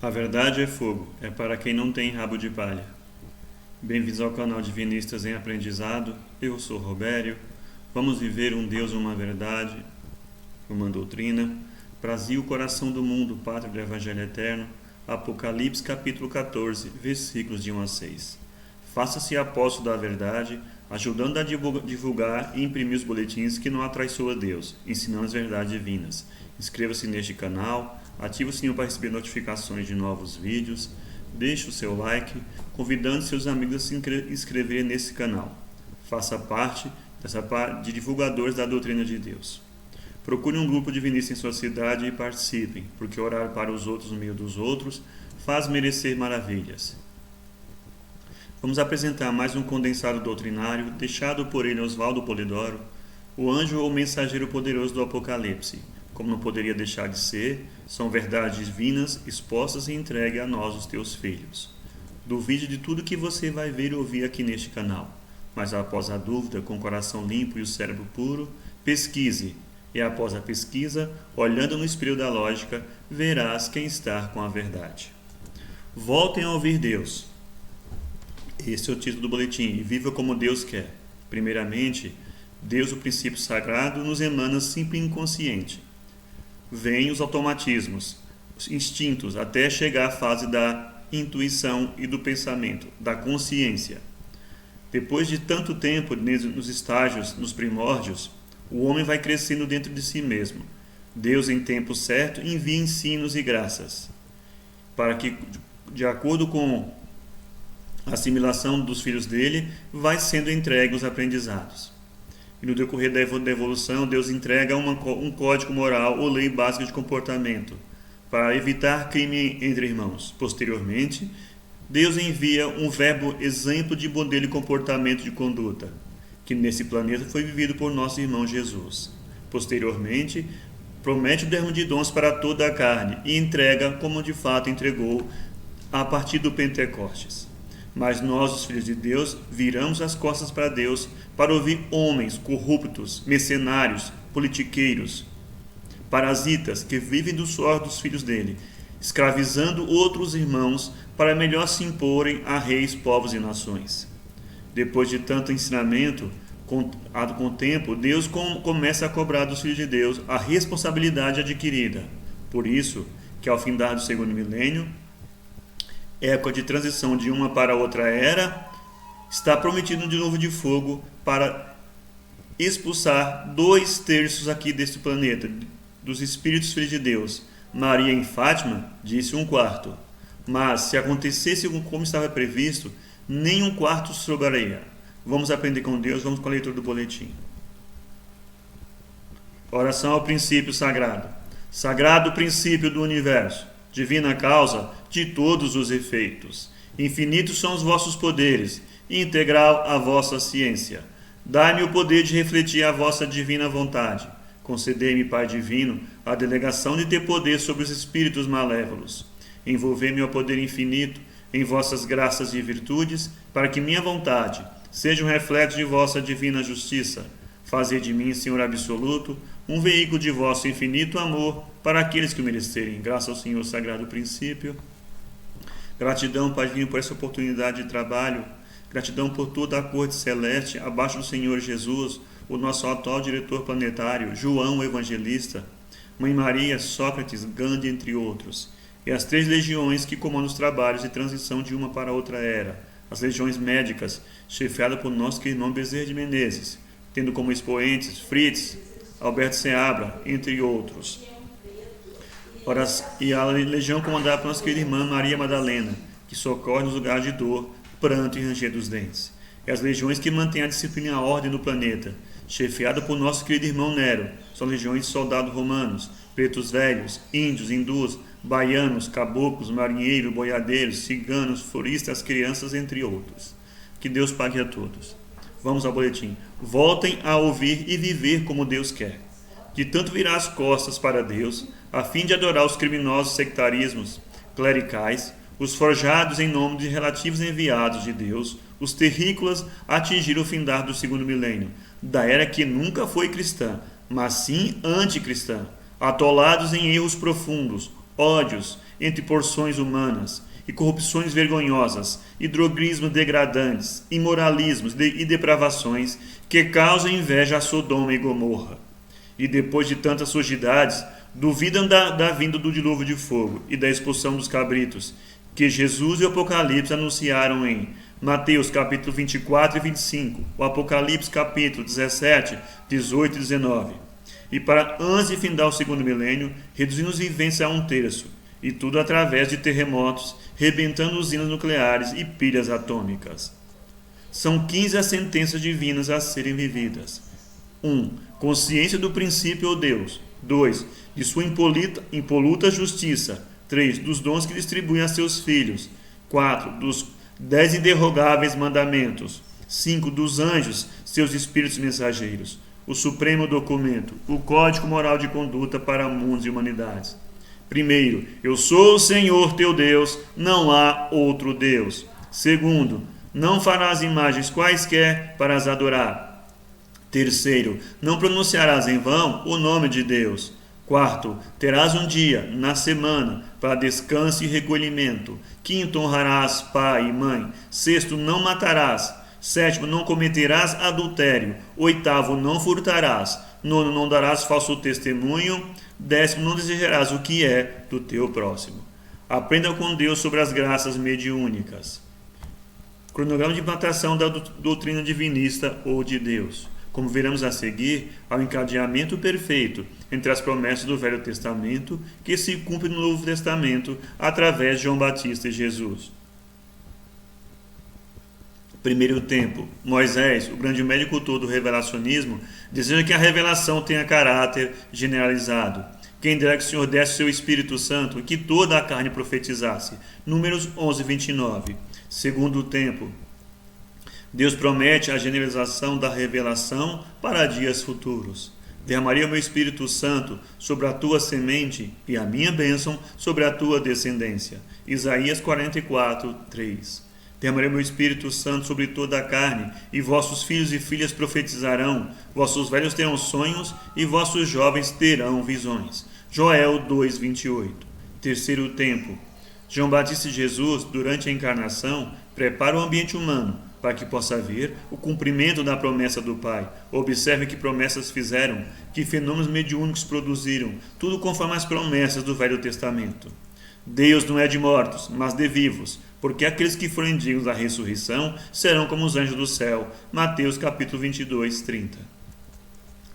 A verdade é fogo, é para quem não tem rabo de palha. Bem-vindos ao canal Divinistas em Aprendizado. Eu sou Robério. Vamos viver um Deus, uma verdade, uma doutrina. Brasil, coração do mundo, pátria do Evangelho Eterno. Apocalipse, capítulo 14, versículos de 1 a 6. Faça-se apóstolo da verdade, ajudando a divulgar e imprimir os boletins que não atraiçoam a Deus, ensinando as verdades divinas. Inscreva-se neste canal, ative o sininho para receber notificações de novos vídeos, deixe o seu like, convidando seus amigos a se inscreverem nesse canal. Faça parte de divulgadores da doutrina de Deus. Procure um grupo divinista em sua cidade e participem, porque orar para os outros no meio dos outros faz merecer maravilhas. Vamos apresentar mais um condensado doutrinário deixado por ele Oswaldo Polidoro, o anjo ou mensageiro poderoso do Apocalipse. Como não poderia deixar de ser, são verdades divinas expostas e entregues a nós, os teus filhos. Duvide de tudo que você vai ver e ouvir aqui neste canal, mas após a dúvida, com o coração limpo e o cérebro puro, pesquise, e após a pesquisa, olhando no espelho da lógica, verás quem está com a verdade. Voltem a ouvir Deus. Este é o título do boletim, e viva como Deus quer. Primeiramente, Deus, o princípio sagrado, nos emana simples e inconsciente. Vêm os automatismos, os instintos, até chegar à fase da intuição e do pensamento, da consciência. Depois de tanto tempo nos estágios, nos primórdios, o homem vai crescendo dentro de si mesmo. Deus, em tempo certo, envia ensinos e graças, para que, de acordo com a assimilação dos filhos dele, vai sendo entregue os aprendizados. E no decorrer da evolução, Deus entrega um código moral ou lei básica de comportamento para evitar crime entre irmãos. Posteriormente, Deus envia um verbo exemplo de modelo de comportamento de conduta, que nesse planeta foi vivido por nosso irmão Jesus. Posteriormente, promete o derrame de dons para toda a carne e entrega como de fato entregou a partir do Pentecostes. Mas nós, os filhos de Deus, viramos as costas para Deus para ouvir homens corruptos, mercenários, politiqueiros, parasitas que vivem do suor dos filhos dele, escravizando outros irmãos para melhor se imporem a reis, povos e nações. Depois de tanto ensinamento, com o tempo, Deus começa a cobrar dos filhos de Deus a responsabilidade adquirida. Por isso, que ao findar do segundo milênio, época de transição de uma para outra era, está prometido um dilúvio de fogo para expulsar 2/3 aqui deste planeta, dos espíritos filhos de Deus. Maria em Fátima disse 1/4, mas se acontecesse como estava previsto, nem 1/4 sobraria. Vamos aprender com Deus, vamos com a leitura do boletim. Oração ao princípio sagrado. Sagrado princípio do universo, divina causa de todos os efeitos. Infinitos são os vossos poderes, e integral a vossa ciência. Dai-me o poder de refletir a vossa divina vontade. Concedei-me, Pai divino, a delegação de ter poder sobre os espíritos malévolos. Envolvei-me ao poder infinito em vossas graças e virtudes, para que minha vontade seja um reflexo de vossa divina justiça. Fazei de mim, Senhor absoluto, um veículo de vosso infinito amor para aqueles que o merecerem. Graças ao Senhor Sagrado Princípio. Gratidão, Pai divino, por essa oportunidade de trabalho. Gratidão por toda a corte celeste, abaixo do Senhor Jesus, o nosso atual diretor planetário, João o Evangelista, Mãe Maria, Sócrates, Gandhi, entre outros. E as 3 legiões que comandam os trabalhos de transição de uma para outra era. As legiões médicas, chefiadas por nosso irmão Bezerra de Menezes, tendo como expoentes Fritz, Alberto Seabra, entre outros. E a legião comandada por nossa querida irmã Maria Madalena, que socorre nos lugares de dor, pranto e ranger dos dentes. E as legiões que mantêm a disciplina e a ordem no planeta, chefiada por nosso querido irmão Nero, são legiões de soldados romanos, pretos velhos, índios, hindus, baianos, caboclos, marinheiros, boiadeiros, ciganos, floristas, crianças, entre outros. Que Deus pague a todos. Vamos ao boletim. Voltem a ouvir e viver como Deus quer. De tanto virar as costas para Deus, a fim de adorar os criminosos sectarismos clericais, os forjados em nome de relativos enviados de Deus, os terrícolas atingiram o findar do segundo milênio, da era que nunca foi cristã, mas sim anticristã, atolados em erros profundos, ódios entre porções humanas e corrupções vergonhosas, e droguismos degradantes, imoralismos e depravações que causam inveja a Sodoma e Gomorra. E depois de tantas sujidades, duvidam da vinda do dilúvio de fogo e da expulsão dos cabritos, que Jesus e o Apocalipse anunciaram em Mateus capítulo 24 e 25, o Apocalipse capítulo 17, 18 e 19. E para antes de findar o segundo milênio, reduzindo os viventes a 1/3, e tudo através de terremotos, rebentando usinas nucleares e pilhas atômicas. São 15 as sentenças divinas a serem vividas. 1. Consciência do princípio ou Deus. 2. De sua impoluta justiça. 3. Dos dons que distribui a seus filhos. 4. Dos 10 inderrogáveis mandamentos. 5. Dos anjos, seus espíritos mensageiros. O supremo documento, o código moral de conduta para mundos e humanidades. Primeiro, eu sou o Senhor teu Deus, não há outro Deus. Segundo, não farás imagens quaisquer para as adorar. Terceiro, não pronunciarás em vão o nome de Deus. Quarto, terás um dia na semana para descanso e recolhimento. Quinto, honrarás pai e mãe. Sexto, não matarás. Sétimo, não cometerás adultério. Oitavo, não furtarás. Nono, não darás falso testemunho. Décimo, não desejarás o que é do teu próximo. Aprenda com Deus sobre as graças mediúnicas. Cronograma de implantação da doutrina divinista ou de Deus. Como veremos a seguir, há um encadeamento perfeito entre as promessas do Velho Testamento que se cumpre no Novo Testamento através de João Batista e Jesus. Primeiro tempo, Moisés, o grande médico todo do revelacionismo, deseja que a revelação tenha caráter generalizado. Quem dera que o Senhor desse o seu Espírito Santo e que toda a carne profetizasse. Números 11, 29. Segundo tempo, Deus promete a generalização da revelação para dias futuros. Derramaria o meu Espírito Santo sobre a tua semente e a minha bênção sobre a tua descendência. Isaías 44, 3. Derramarei meu Espírito Santo sobre toda a carne, e vossos filhos e filhas profetizarão, vossos velhos terão sonhos, e vossos jovens terão visões. Joel 2, 28. Terceiro tempo. João Batista e Jesus, durante a encarnação, prepara o ambiente humano para que possa ver o cumprimento da promessa do Pai. Observe que promessas fizeram, que fenômenos mediúnicos produziram, tudo conforme as promessas do Velho Testamento. Deus não é de mortos, mas de vivos, porque aqueles que forem dignos da ressurreição serão como os anjos do céu. Mateus capítulo 22, 30.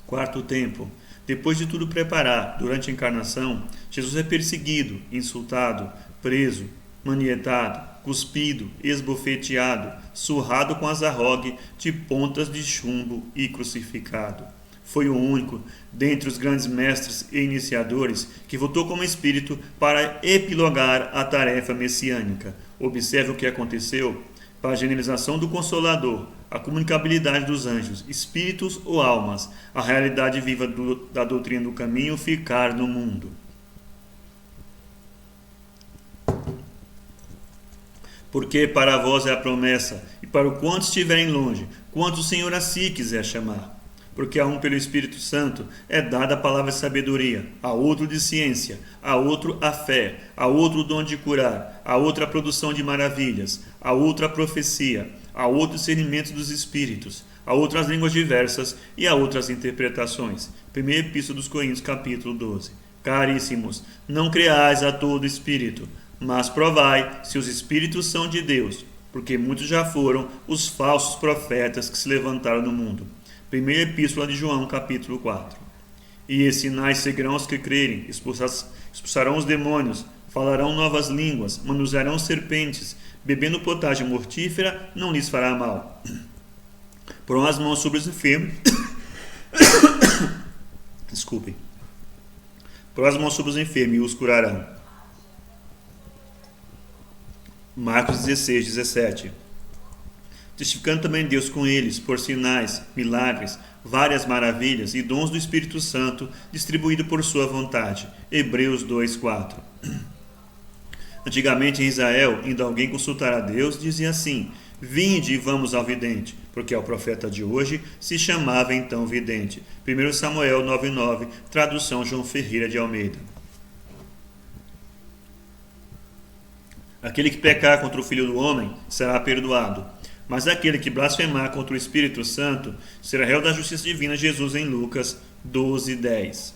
Quarto tempo. Depois de tudo preparar, durante a encarnação, Jesus é perseguido, insultado, preso, manietado, cuspido, esbofeteado, surrado com azarrogue de pontas de chumbo e crucificado. Foi o único, dentre os grandes mestres e iniciadores, que voltou como espírito para epilogar a tarefa messiânica. Observe o que aconteceu para a generalização do Consolador, a comunicabilidade dos anjos, espíritos ou almas, a realidade viva da doutrina do caminho ficar no mundo. Porque para vós é a promessa, e para o quanto estiverem longe, quanto o Senhor a si quiser chamar. Porque a um pelo Espírito Santo é dada a palavra de sabedoria, a outro de ciência, a outro a fé, a outro o dom de curar, a outra a produção de maravilhas, a outra a profecia, a outro o discernimento dos espíritos, a outras línguas diversas e a outras interpretações. Primeira Epístola dos Coríntios, capítulo 12. Caríssimos, não creais a todo espírito, mas provai se os espíritos são de Deus, porque muitos já foram os falsos profetas que se levantaram no mundo. Primeira Epístola de João, capítulo 4. E esses sinais seguirão os que crerem, expulsarão os demônios, falarão novas línguas, manusearão serpentes, bebendo potagem mortífera, não lhes fará mal. Porão as mãos sobre os enfermos. Desculpem. Porão as mãos sobre os enfermos e os curarão. Marcos 16, 17. Testificando também Deus com eles, por sinais, milagres, várias maravilhas e dons do Espírito Santo, distribuído por sua vontade. Hebreus 2, 4. Antigamente em Israel, indo alguém consultar a Deus, dizia assim: vinde e vamos ao vidente, porque ao profeta de hoje se chamava então vidente. 1 Samuel 9, 9, tradução João Ferreira de Almeida. Aquele que pecar contra o Filho do Homem será perdoado, mas aquele que blasfemar contra o Espírito Santo será réu da justiça divina. Jesus em Lucas 12:10.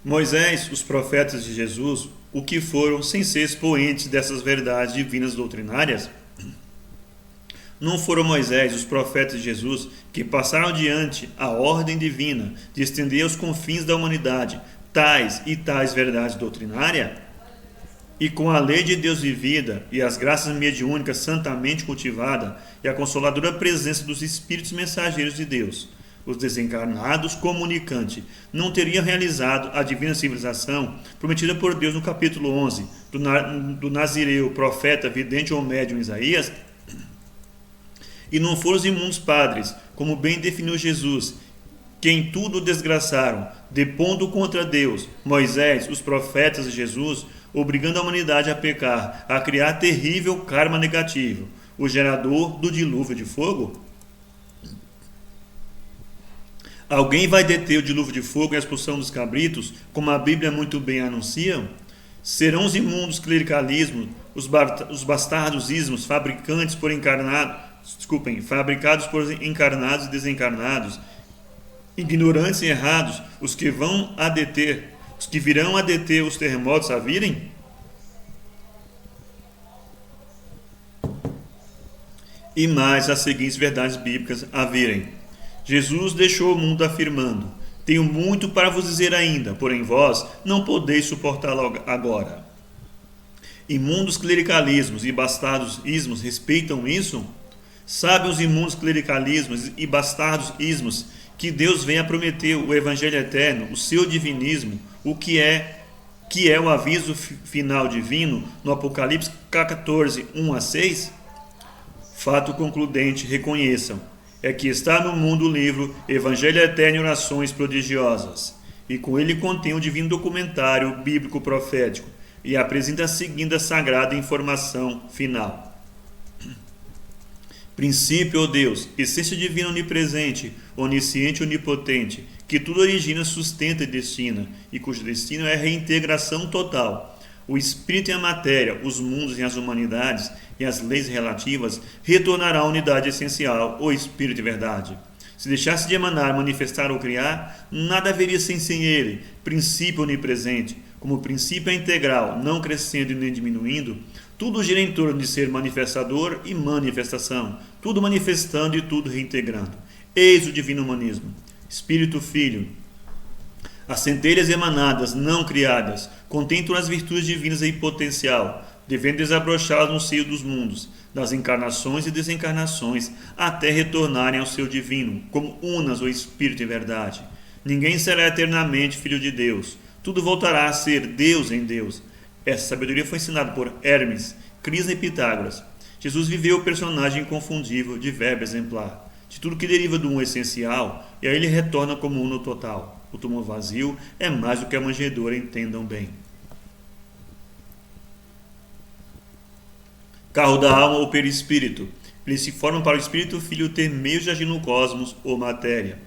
Moisés, os profetas de Jesus, o que foram sem ser expoentes dessas verdades divinas doutrinárias? Não foram Moisés, os profetas de Jesus, que passaram adiante a ordem divina de estender aos confins da humanidade tais e tais verdades doutrinárias? E com a lei de Deus vivida e as graças mediúnicas santamente cultivadas e a consoladora presença dos espíritos mensageiros de Deus, os desencarnados comunicantes não teriam realizado a divina civilização prometida por Deus no capítulo 11 do Nazireu, profeta, vidente ou médium Isaías? E não foram os imundos padres, como bem definiu Jesus, que em tudo desgraçaram, depondo contra Deus, Moisés, os profetas de Jesus, obrigando a humanidade a pecar, a criar terrível karma negativo, o gerador do dilúvio de fogo? Alguém vai deter o dilúvio de fogo e a expulsão dos cabritos, como a Bíblia muito bem anuncia? Serão os imundos clericalismos, os bastardos ismos, fabricados por encarnados e desencarnados, ignorantes e errados, os que virão a deter os terremotos a virem? E mais as seguintes verdades bíblicas a virem. Jesus deixou o mundo afirmando: tenho muito para vos dizer ainda, porém vós não podeis suportá-lo agora. Imundos clericalismos e bastardos ismos respeitam isso? Sabem os imundos clericalismos e bastardos ismos que Deus vem a prometer o Evangelho eterno, o seu divinismo, o que é o aviso final divino no Apocalipse 14, 1-6? Fato concludente, reconheçam, é que está no mundo o livro Evangelho Eterno e Orações Prodigiosas, e com ele contém o divino documentário bíblico profético, e apresenta a seguinte sagrada informação final. Princípio, ó Deus, essência divina onipresente, onisciente e onipotente, que tudo origina, sustenta e destina, e cujo destino é a reintegração total. O espírito e a matéria, os mundos e as humanidades e as leis relativas retornarão à unidade essencial, o espírito e verdade. Se deixasse de emanar, manifestar ou criar, nada haveria sem ele, princípio onipresente. Como o princípio é integral, não crescendo e nem diminuindo, tudo gira em torno de ser manifestador e manifestação, tudo manifestando e tudo reintegrando. Eis o divino humanismo. Espírito Filho, as centelhas emanadas, não criadas, contemplam as virtudes divinas em potencial, devendo desabrochá-las no seio dos mundos, das encarnações e desencarnações, até retornarem ao seu divino, como unas o Espírito e verdade. Ninguém será eternamente filho de Deus, tudo voltará a ser Deus em Deus. Essa sabedoria foi ensinada por Hermes, Crisa e Pitágoras. Jesus viveu o personagem inconfundível de verbo exemplar, de tudo que deriva do um essencial, e aí ele retorna como uno total. O túmulo vazio é mais do que a manjedoura, entendam bem. Carro da alma ou perispírito. Eles se formam para o Espírito Filho ter meios de agir no cosmos ou matéria.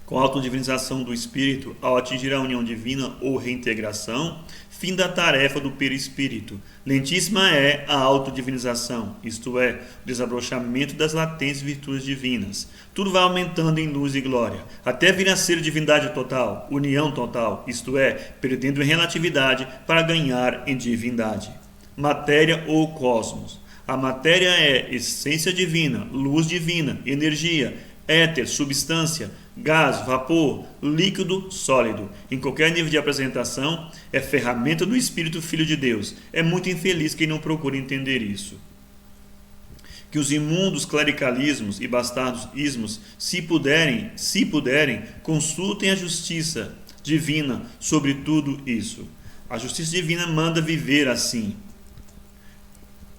Com a autodivinização do Espírito, ao atingir a união divina ou reintegração, fim da tarefa do perispírito. Lentíssima é a autodivinização, isto é, o desabrochamento das latentes virtudes divinas. Tudo vai aumentando em luz e glória, até vir a ser divindade total, união total, isto é, perdendo em relatividade para ganhar em divindade. Matéria ou cosmos. A matéria é essência divina, luz divina, energia, éter, substância, gás, vapor, líquido, sólido. Em qualquer nível de apresentação, é ferramenta do Espírito Filho de Deus. É muito infeliz quem não procura entender isso. Que os imundos clericalismos e bastardos ismos, se puderem, consultem a justiça divina sobre tudo isso. A justiça divina manda viver assim.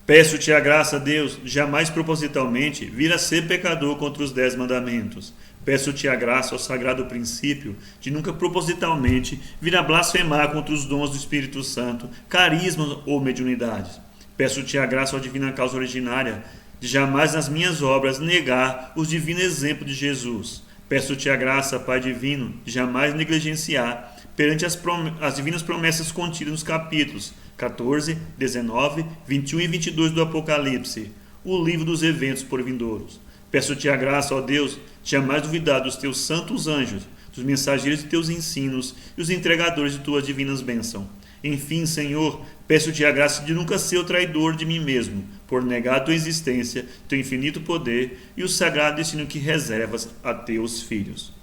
Peço-te a graça, Deus, jamais propositalmente vir a ser pecador contra os 10 mandamentos. Peço-te a graça ao sagrado princípio de nunca propositalmente vir a blasfemar contra os dons do Espírito Santo, carismas ou mediunidades. Peço-te a graça à divina causa originária de jamais nas minhas obras negar os divinos exemplos de Jesus. Peço-te a graça, Pai divino, de jamais negligenciar perante as divinas promessas contidas nos capítulos 14, 19, 21 e 22 do Apocalipse, o livro dos eventos por vindouros. Peço-te a graça, ó Deus, de jamais duvidar dos teus santos anjos, dos mensageiros de teus ensinos e os entregadores de tuas divinas bênçãos. Enfim, Senhor, peço-te a graça de nunca ser o traidor de mim mesmo, por negar a tua existência, teu infinito poder e o sagrado destino que reservas a teus filhos.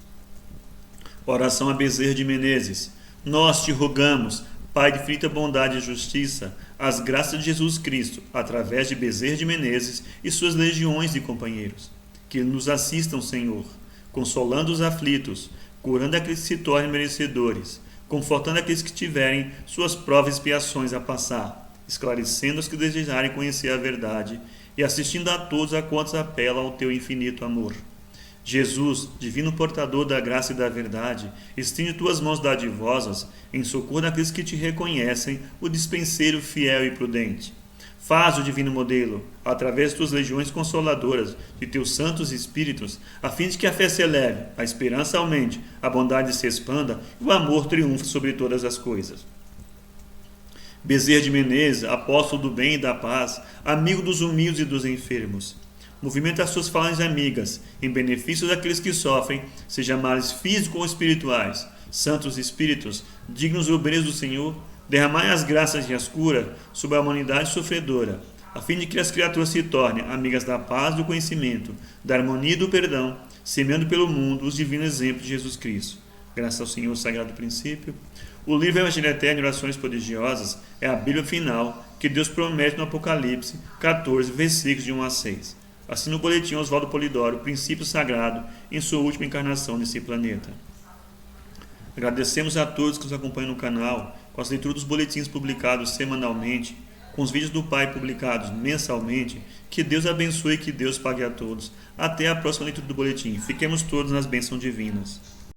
Oração a Bezerra de Menezes. Nós te rogamos, Pai de infinita bondade e justiça, as graças de Jesus Cristo, através de Bezerra de Menezes e suas legiões de companheiros. Que nos assistam, Senhor, consolando os aflitos, curando aqueles que se tornem merecedores, confortando aqueles que tiverem suas provas e expiações a passar, esclarecendo os que desejarem conhecer a verdade e assistindo a todos a quantos apelam ao teu infinito amor. Jesus, divino portador da graça e da verdade, estende tuas mãos dadivosas em socorro daqueles que te reconhecem, o dispenseiro fiel e prudente. Faz o divino modelo, através de tuas legiões consoladoras, de teus santos espíritos, a fim de que a fé se eleve, a esperança aumente, a bondade se expanda e o amor triunfe sobre todas as coisas. Bezerra de Menezes, apóstolo do bem e da paz, amigo dos humildes e dos enfermos, movimenta as suas falanges amigas em benefício daqueles que sofrem, seja males físicos ou espirituais. Santos espíritos, dignos e obreiros do Senhor, derramai as graças e as curas sobre a humanidade sofredora, a fim de que as criaturas se tornem amigas da paz e do conhecimento, da harmonia e do perdão, semeando pelo mundo os divinos exemplos de Jesus Cristo. Graças ao Senhor, sagrado princípio. O livro Evangelho Eterno e Orações Prodigiosas é a Bíblia final que Deus promete no Apocalipse 14, versículos de 1 a 6. Assim no boletim Oswaldo Polidoro, princípio sagrado, em sua última encarnação nesse planeta. Agradecemos a todos que nos acompanham no canal, com as leituras dos boletins publicados semanalmente, com os vídeos do Pai publicados mensalmente. Que Deus abençoe e que Deus pague a todos. Até a próxima leitura do boletim. Fiquemos todos nas bênçãos divinas.